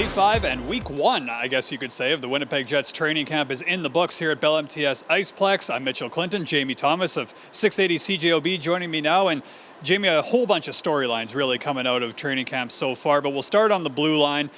Day 5 and week 1, I guess you could say, of the Winnipeg Jets training camp is in the books here at Bell MTS Iceplex. I'm Mitchell Clinton. Jamie Thomas of 680 CJOB joining me now. And Jamie, a whole bunch of storylines really coming out of training camp so far, but we'll start on the blue line.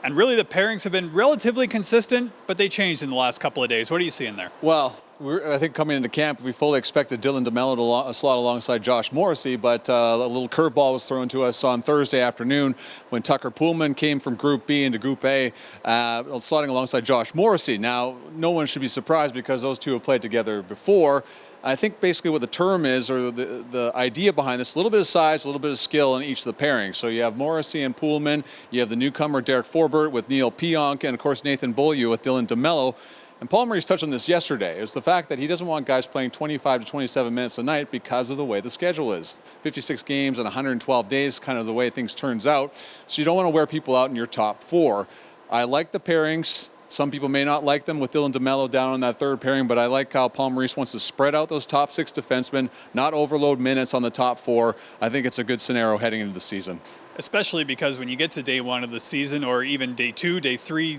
And really the pairings have been relatively consistent, but they changed in the last couple of days. What are you seeing there? Well, I think coming into camp, we fully expected Dylan DeMello to slot alongside Josh Morrissey, but a little curveball was thrown to us on Thursday afternoon when Tucker Poolman came from Group B into Group A, slotting alongside Josh Morrissey. Now, no one should be surprised because those two have played together before. I think basically what the term is, or the idea behind this, a little bit of size, a little bit of skill in each of the pairings. So you have Morrissey and Poolman, you have the newcomer Derek Forbert with Neil Pionk, and of course Nathan Beaulieu with Dylan DeMello. And Paul Maurice touched on this yesterday, is the fact that he doesn't want guys playing 25 to 27 minutes a night because of the way the schedule is. 56 games and 112 days, kind of the way things turns out. So you don't want to wear people out in your top four. I like the pairings. Some people may not like them with Dylan DeMello down on that third pairing, but I like how Paul Maurice wants to spread out those top six defensemen, not overload minutes on the top four. I think it's a good scenario heading into the season. Especially because when you get to day 1 of the season, or even day 2, day 3,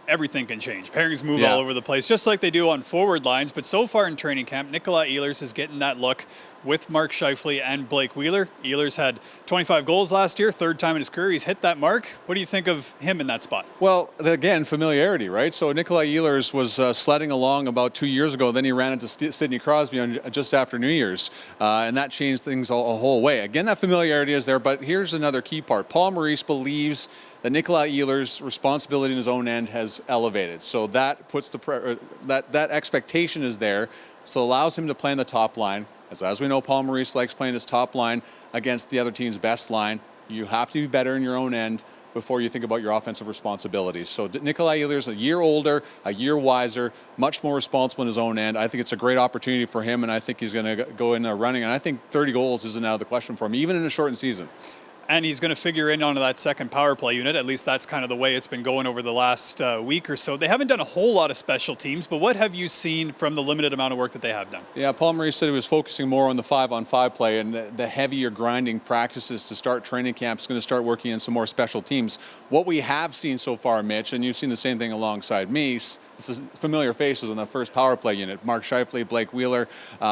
everything can change. Pairings move all over the place, just like they do on forward lines. But so far in training camp, Nikolai Ehlers is getting that look with Mark Scheifele and Blake Wheeler. Ehlers had 25 goals last year, third time in his career he's hit that mark. What do you think of him in that spot? Well, again, familiarity, right? So Nikolai Ehlers was sledding along about 2 years ago. Then he ran into Sidney Crosby just after New Year's, and that changed things a whole way. Again, that familiarity is there, but here's another key part. Paul Maurice believes that Nikolai Ehlers' responsibility in his own end has elevated. So that puts that expectation is there, so allows him to play in the top line. As we know, Paul Maurice likes playing his top line against the other team's best line. You have to be better in your own end before you think about your offensive responsibilities. So Nikolai Ehlers, a year older, a year wiser, much more responsible in his own end. I think it's a great opportunity for him, and I think he's going to go in running. And I think 30 goals isn't out of the question for him, even in a shortened season. And he's going to figure in onto that second power play unit. At least that's kind of the way it's been going over the last week or so. They haven't done a whole lot of special teams, but what have you seen from the limited amount of work that they have done? Yeah, Paul Maurice said he was focusing more on the 5-on-5 play, and the heavier grinding practices to start training camp is going to start working in some more special teams. What we have seen so far, Mitch, and you've seen the same thing alongside me, this is familiar faces on the first power play unit. Mark Scheifele, Blake Wheeler,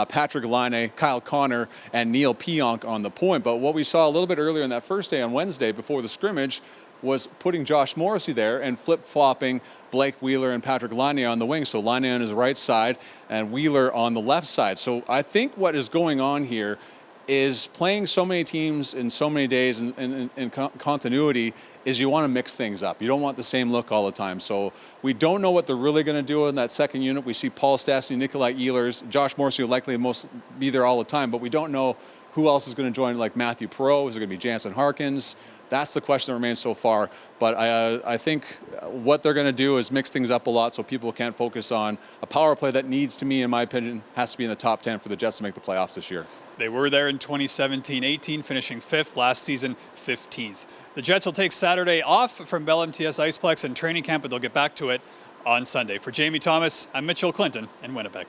Patrick Laine, Kyle Connor, and Neil Pionk on the point. But what we saw a little bit earlier in that first day on Wednesday before the scrimmage was putting Josh Morrissey there and flip-flopping Blake Wheeler and Patrick Laine on the wing. So Laine on his right side and Wheeler on the left side. So I think what is going on here is playing so many teams in so many days in continuity is you want to mix things up. You don't want the same look all the time. So we don't know what they're really going to do in that second unit. We see Paul Stastny, Nikolai Ehlers, Josh Morrissey will likely be there all the time, but we don't know who else is going to join, like Matthew Perreault. Is it going to be Jansen Harkins? That's the question that remains so far. But I think what they're going to do is mix things up a lot so people can't focus on a power play that needs, to me, in my opinion, has to be in the top 10 for the Jets to make the playoffs this year. They were there in 2017-18, finishing 5th, last season 15th. The Jets will take Saturday off from Bell MTS Iceplex and training camp, but they'll get back to it on Sunday. For Jamie Thomas, I'm Mitchell Clinton in Winnipeg.